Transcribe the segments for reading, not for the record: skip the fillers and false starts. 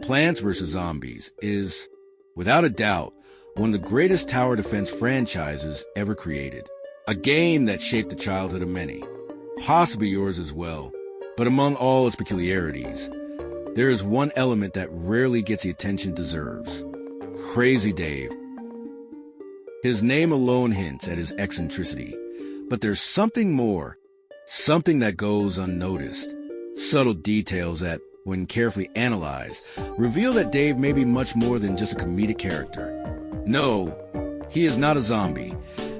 Plants vs. Zombies is, without a doubt, one of the greatest tower defense franchises ever created. A game that shaped the childhood of many, possibly yours as well. But among all its peculiarities, there is one element that rarely gets the attention it deserves. Crazy Dave. His name alone hints at his eccentricity, but there's something more, something that goes unnoticed. Subtle details that, when carefully analyzed, reveal that Dave may be much more than just a comedic character. No, he is not a zombie.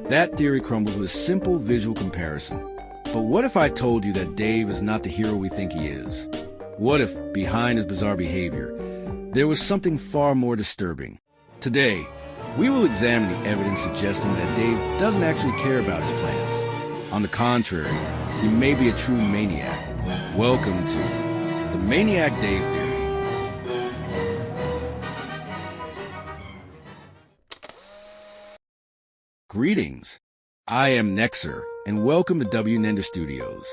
That theory crumbles with a simple visual comparison. But what if I told you that Dave is not the hero we think he is? What if, behind his bizarre behavior, there was something far more disturbing? Today, we will examine the evidence suggesting that Dave doesn't actually care about his plans. On the contrary, he may be a true maniac. Welcome to the Maniac Dave Theory. Greetings. I am Nexer, and welcome to W Nender Studios.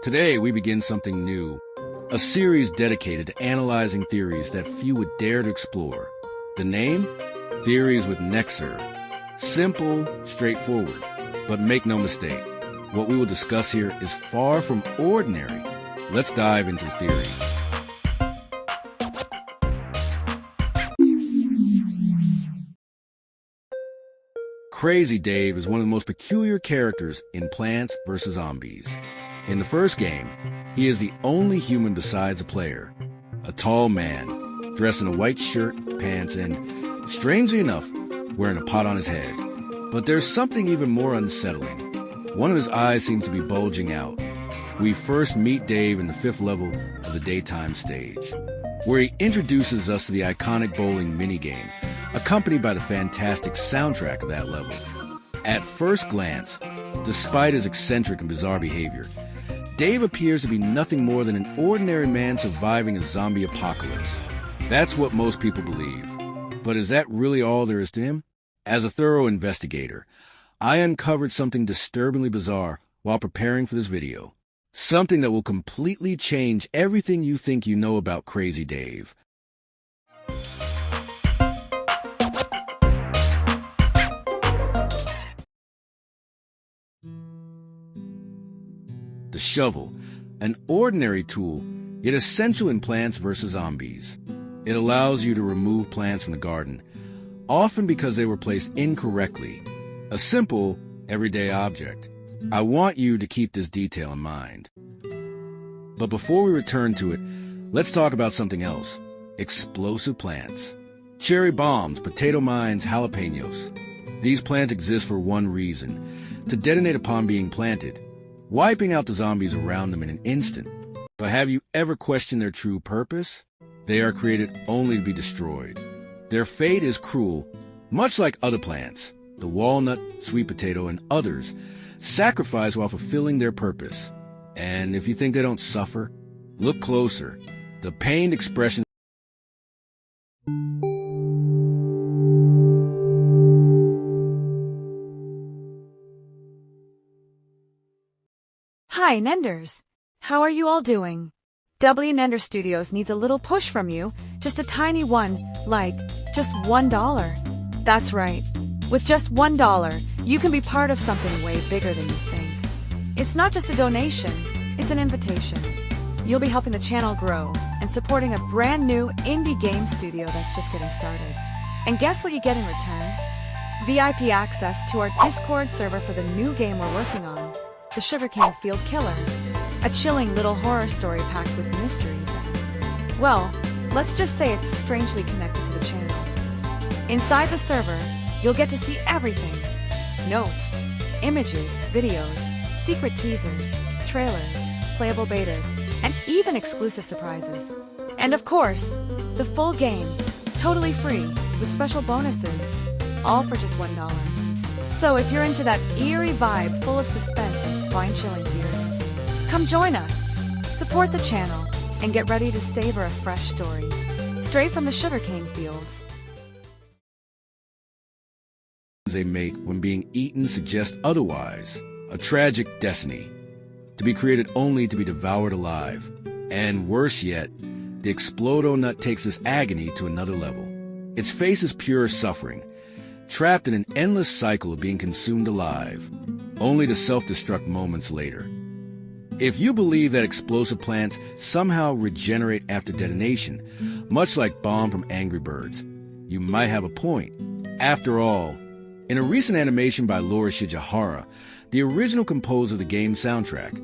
Today, we begin something new, a series dedicated to analyzing theories that few would dare to explore. The name? Theories with Nexer. Simple, straightforward, but make no mistake, what we will discuss here is far from ordinary. Let's dive into theory. Crazy Dave is one of the most peculiar characters in Plants vs. Zombies. In the first game, he is the only human besides a player. A tall man, dressed in a white shirt, pants, and, strangely enough, wearing a pot on his head. But there's something even more unsettling. One of his eyes seems to be bulging out. We first meet Dave in the 5th level of the daytime stage, where he introduces us to the iconic bowling minigame, accompanied by the fantastic soundtrack of that level. At first glance, despite his eccentric and bizarre behavior, Dave appears to be nothing more than an ordinary man surviving a zombie apocalypse. That's what most people believe. But is that really all there is to him? As a thorough investigator, I uncovered something disturbingly bizarre while preparing for this video. Something that will completely change everything you think you know about Crazy Dave. The shovel, an ordinary tool, yet essential in Plants vs. Zombies. It allows you to remove plants from the garden, often because they were placed incorrectly. A simple, everyday object. I want you to keep this detail in mind. But before we return to it, let's talk about something else. Explosive plants. Cherry bombs, potato mines, jalapenos. These plants exist for one reason: to detonate upon being planted, wiping out the zombies around them in an instant. But have you ever questioned their true purpose? They are created only to be destroyed. Their fate is cruel, much like other plants, the walnut, sweet potato, and others, sacrifice while fulfilling their purpose. And if you think they don't suffer, look closer. The pained expression. Hi, Nenders. How are you all doing? W Nender Studios needs a little push from you, just a tiny one, like just $1. That's right. With just $1, you can be part of something way bigger than you think. It's not just a donation, it's an invitation. You'll be helping the channel grow and supporting a brand new indie game studio that's just getting started. And guess what you get in return? VIP access to our Discord server for the new game we're working on, The Sugarcane Field Killer, a chilling little horror story packed with mysteries and, well, let's just say it's strangely connected to the channel. Inside the server, you'll get to see everything: notes, images, videos, secret teasers, trailers, playable betas, and even exclusive surprises. And of course, the full game, totally free, with special bonuses, all for just $1. So if you're into that eerie vibe full of suspense and spine-chilling theories, come join us, support the channel, and get ready to savor a fresh story, straight from the sugarcane fields. They make when being eaten suggest otherwise, a tragic destiny, to be created only to be devoured alive. And worse yet, the Explodo nut takes this agony to another level. Its face is pure suffering, trapped in an endless cycle of being consumed alive, only to self-destruct moments later. If you believe that explosive plants somehow regenerate after detonation, much like Bomb from Angry Birds, you might have a point. After all, in a recent animation by Laura Shijihara, the original composer of the game's soundtrack,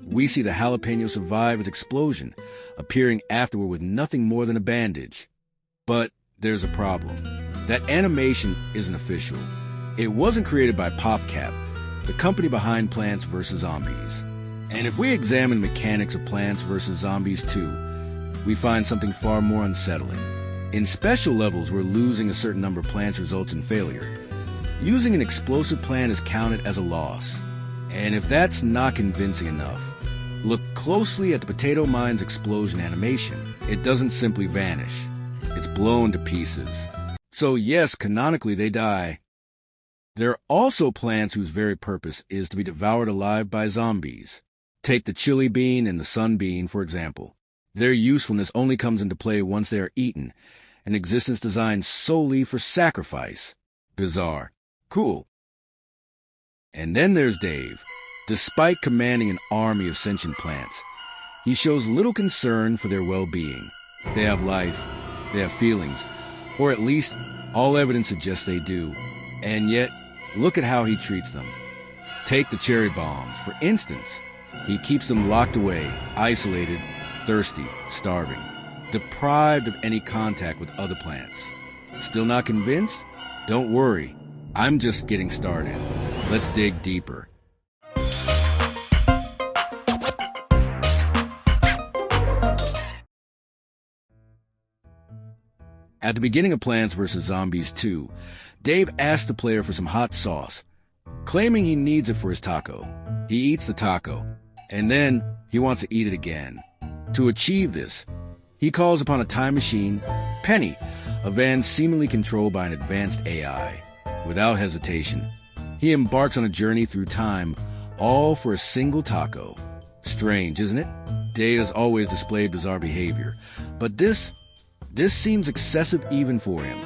we see the jalapeno survive its explosion, appearing afterward with nothing more than a bandage. But there's a problem. That animation isn't official. It wasn't created by PopCap, the company behind Plants vs. Zombies. And if we examine the mechanics of Plants vs. Zombies 2, we find something far more unsettling. In special levels where losing a certain number of plants results in failure, using an explosive plant is counted as a loss. And if that's not convincing enough, look closely at the Potato Mine's explosion animation. It doesn't simply vanish. It's blown to pieces. So yes, canonically they die. There are also plants whose very purpose is to be devoured alive by zombies. Take the chili bean and the sun bean, for example. Their usefulness only comes into play once they are eaten, an existence designed solely for sacrifice. Bizarre. Cool. And then there's Dave. Despite commanding an army of sentient plants, he shows little concern for their well-being. They have life, they have feelings, or at least all evidence suggests they do. And yet, look at how he treats them. Take the cherry bombs, for instance. He keeps them locked away, isolated, thirsty, starving, deprived of any contact with other plants. Still not convinced? Don't worry, I'm just getting started. Let's dig deeper. At the beginning of Plants vs. Zombies 2, Dave asks the player for some hot sauce, claiming he needs it for his taco. He eats the taco, and then he wants to eat it again. To achieve this, he calls upon a time machine, Penny, a van seemingly controlled by an advanced AI. Without hesitation, he embarks on a journey through time, all for a single taco. Strange, isn't it? Dave has always displayed bizarre behavior, but this seems excessive even for him.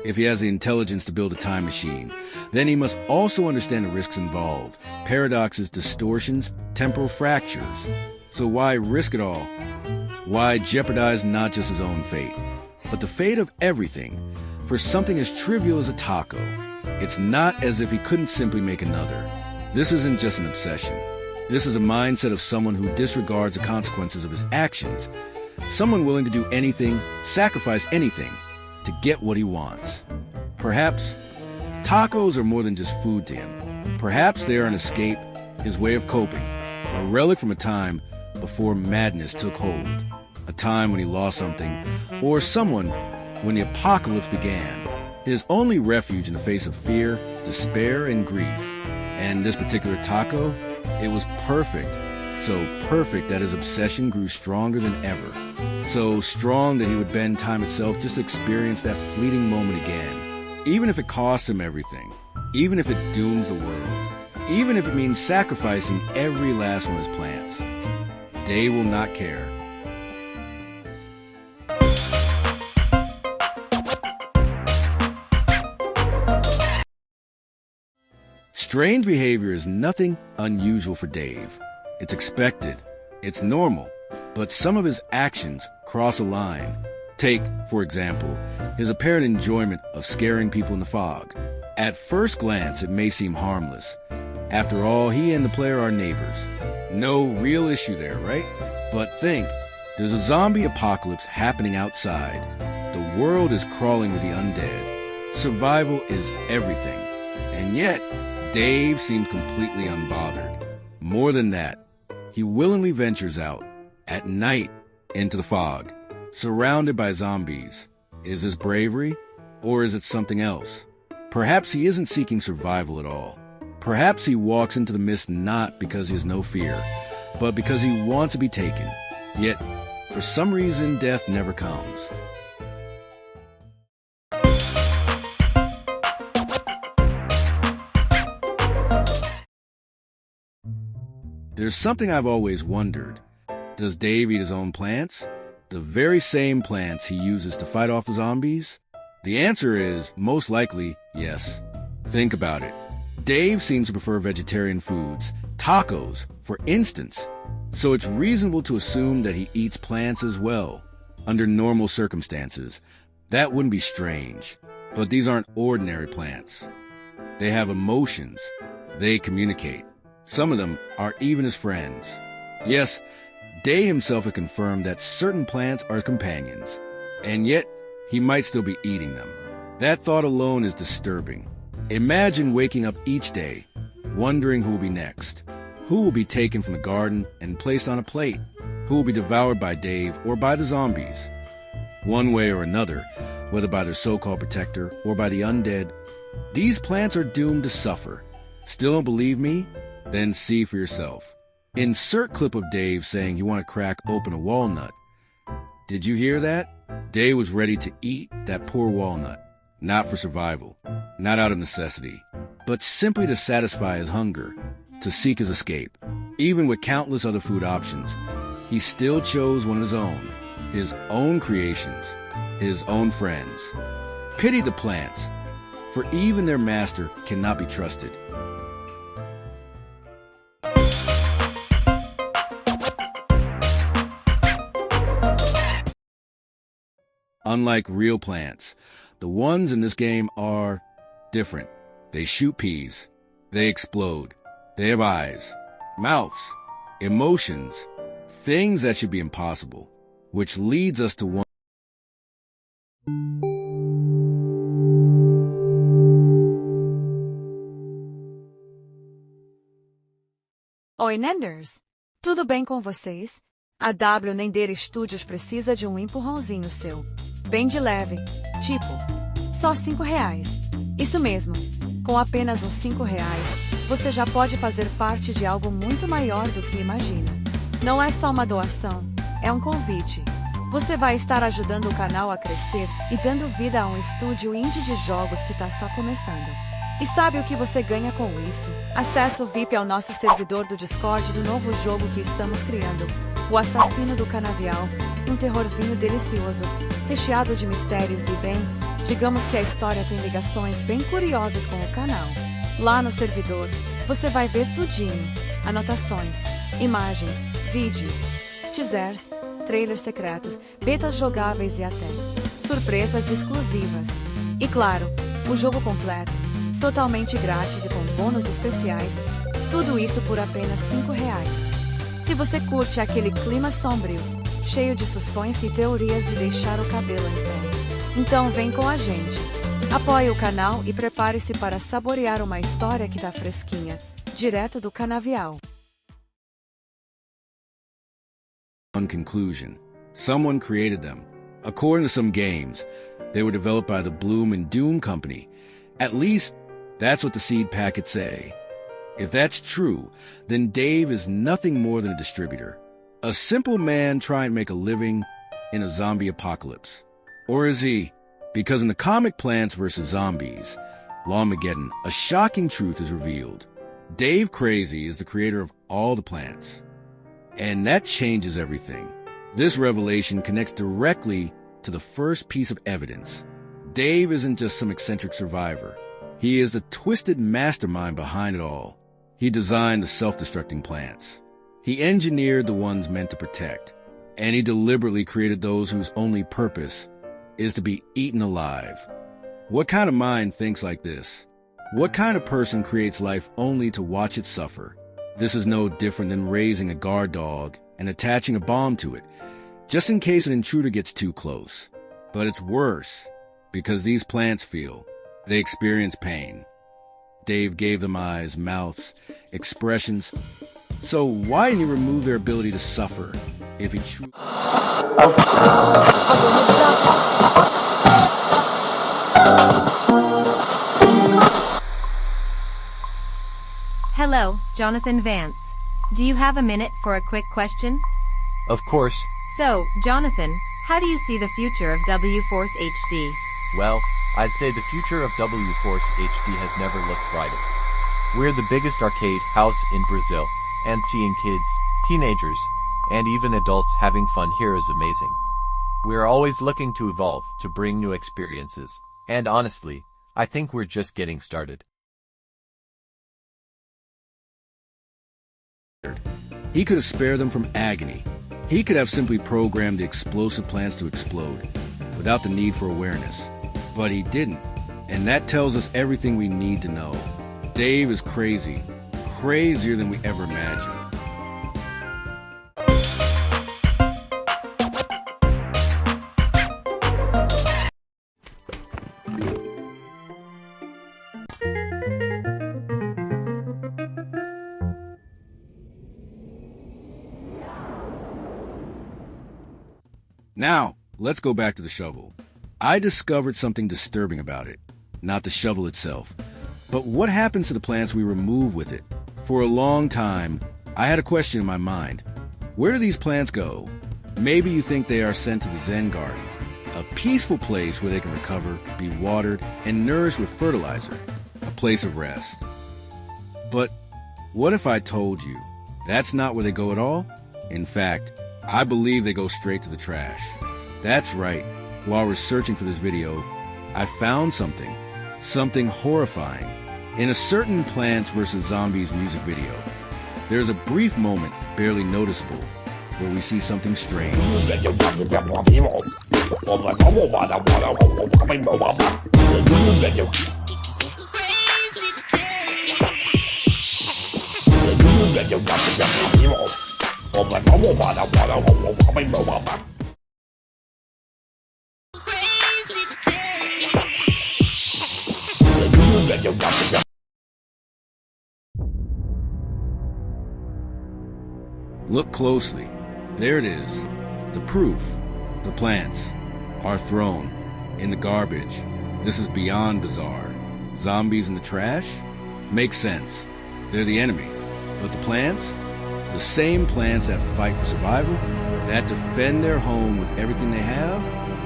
If he has the intelligence to build a time machine, then he must also understand the risks involved, paradoxes, distortions, temporal fractures. So why risk it all? Why jeopardize not just his own fate, but the fate of everything for something as trivial as a taco? It's not as if he couldn't simply make another. This isn't just an obsession. This is a mindset of someone who disregards the consequences of his actions. Someone willing to do anything, sacrifice anything, to get what he wants. Perhaps tacos are more than just food to him. Perhaps they are an escape, his way of coping, a relic from a time before madness took hold, a time when he lost something, or someone when the apocalypse began. His only refuge in the face of fear, despair, and grief. And this particular taco, it was perfect. So perfect that his obsession grew stronger than ever. So strong that he would bend time itself just to experience that fleeting moment again. Even if it costs him everything. Even if it dooms the world. Even if it means sacrificing every last one of his plants. Dave will not care. Strange behavior is nothing unusual for Dave. It's expected, it's normal, but some of his actions cross a line. Take, for example, his apparent enjoyment of scaring people in the fog. At first glance, it may seem harmless. After all, he and the player are neighbors. No real issue there, right? But think, there's a zombie apocalypse happening outside. The world is crawling with the undead. Survival is everything. And yet, Dave seems completely unbothered. More than that, he willingly ventures out, at night, into the fog, surrounded by zombies. Is this bravery, or is it something else? Perhaps he isn't seeking survival at all. Perhaps he walks into the mist not because he has no fear, but because he wants to be taken. Yet, for some reason, death never comes. There's something I've always wondered. Does Dave eat his own plants? the very same plants he uses to fight off the zombies? The answer is most likely yes. Think about it. Dave seems to prefer vegetarian foods, tacos, for instance, so it's reasonable to assume that he eats plants as well. Under normal circumstances, that wouldn't be strange, but these aren't ordinary plants. They have emotions. They communicate. Some of them are even his friends. Yes, Dave himself has confirmed that certain plants are companions, and yet he might still be eating them. That thought alone is disturbing. Imagine waking up each day, wondering who will be next. Who will be taken from the garden and placed on a plate? Who will be devoured by Dave or by the zombies? One way or another, whether by their so-called protector or by the undead, these plants are doomed to suffer. Still don't believe me? Then see for yourself. Insert clip of Dave saying he want to crack open a walnut. Did you hear that? Dave was ready to eat that poor walnut. Not for survival, not out of necessity, but simply to satisfy his hunger, to seek his escape. Even with countless other food options, he still chose one of his own creations, his own friends. Pity the plants, for even their master cannot be trusted. Unlike real plants, the ones in this game are different. They shoot peas. They explode. They have eyes, mouths, emotions, things that should be impossible, which leads us to one. Oi, Nenders! Tudo bem com vocês? A W Nender Studios precisa de um empurrãozinho seu. Bem de leve, tipo, só R$5. Isso mesmo, com apenas uns R$5, você já pode fazer parte de algo muito maior do que imagina. Não é só uma doação, é um convite. Você vai estar ajudando o canal a crescer e dando vida a um estúdio indie de jogos que está só começando. E sabe o que você ganha com isso? Acesso VIP ao nosso servidor do Discord do novo jogo que estamos criando, O Assassino do Canavial, um terrorzinho delicioso, recheado de mistérios e bem, digamos que a história tem ligações bem curiosas com o canal. Lá no servidor, você vai ver tudinho, anotações, imagens, vídeos, teasers, trailers secretos, betas jogáveis e até surpresas exclusivas. E claro, o jogo completo, totalmente grátis e com bônus especiais, tudo isso por apenas R$5. Se você curte aquele clima sombrio, cheio de suspense e teorias de deixar o cabelo em pé, então vem com a gente. Apoie o canal e prepare-se para saborear uma história que tá fresquinha, direto do canavial. One conclusion. Someone created them. According to some games, they were developed by the Bloom and Doom company. At least, that's what the seed packets say. If that's true, then Dave is nothing more than a distributor. A simple man trying to make a living in a zombie apocalypse. Or is he? Because in the comic Plants vs. Zombies, Lawmageddon, a shocking truth is revealed. Dave Crazier is the creator of all the plants. And that changes everything. This revelation connects directly to the first piece of evidence. Dave isn't just some eccentric survivor. He is the twisted mastermind behind it all. He designed the self-destructing plants. He engineered the ones meant to protect. And he deliberately created those whose only purpose is to be eaten alive. What kind of mind thinks like this? What kind of person creates life only to watch it suffer? This is no different than raising a guard dog and attaching a bomb to it, just in case an intruder gets too close. But it's worse, because these plants feel. They experience pain. Dave gave them eyes, mouths, expressions. So why didn't he remove their ability to suffer if he truly... Hello, Jonathan Vance. Do you have a minute for a quick question? Of course. So, Jonathan, how do you see the future of W Force HD? Well, I'd say the future of W Force HD has never looked brighter. We're the biggest arcade house in Brazil, and seeing kids, teenagers, and even adults having fun here is amazing. We are always looking to evolve, to bring new experiences. And honestly, I think we're just getting started. He could have spared them from agony. He could have simply programmed the explosive plants to explode, without the need for awareness. But he didn't. And that tells us everything we need to know. Dave is crazy. Crazier than we ever imagined. Now, let's go back to the shovel. I discovered something disturbing about it. Not the shovel itself, but what happens to the plants we remove with it? For a long time, I had a question in my mind. Where do these plants go? Maybe you think they are sent to the Zen garden, a peaceful place where they can recover, be watered, and nourished with fertilizer, a place of rest. But what if I told you that's not where they go at all? In fact, I believe they go straight to the trash. That's right. While researching for this video, I found something horrifying. In a certain Plants vs. Zombies music video, there's a brief moment, barely noticeable, where we see something strange. Look closely. There it is. The proof. The plants are thrown in the garbage. This is beyond bizarre. Zombies in the trash? Makes sense. They're the enemy. But the plants? The same plants that fight for survival? That defend their home with everything they have?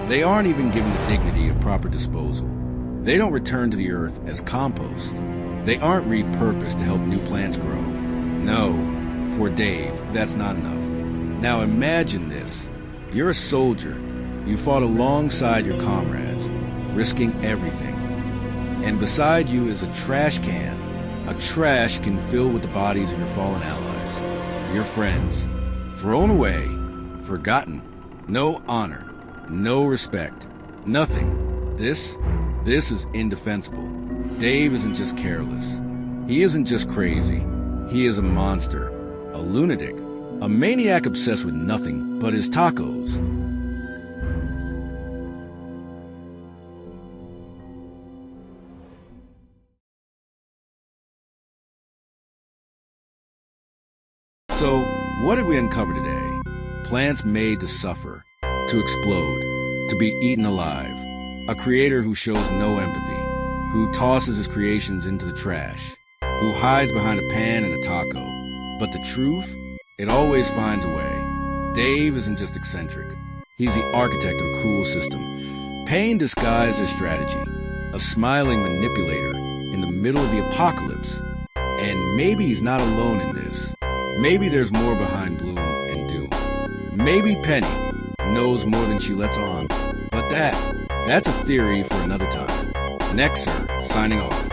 They aren't even given the dignity of proper disposal. They don't return to the earth as compost. They aren't repurposed to help new plants grow. No, for Dave, that's not enough. Now imagine this. You're a soldier. You fought alongside your comrades, risking everything. And beside you is a trash can filled with the bodies of your fallen allies, your friends, thrown away, forgotten, no honor, no respect, nothing. This is indefensible. Dave isn't just careless. He isn't just crazy. He is a monster, a lunatic, a maniac obsessed with nothing but his tacos. So, what did we uncover today? Plants made to suffer, to explode, to be eaten alive. A creator who shows no empathy, who tosses his creations into the trash, who hides behind a pan and a taco. But the truth? It always finds a way. Dave isn't just eccentric. He's the architect of a cruel system. Pain disguised as strategy. A smiling manipulator in the middle of the apocalypse. And maybe he's not alone in this. Maybe there's more behind gloom and doom. Maybe Penny knows more than she lets on. But that's a theory for another time. Nexer, signing off.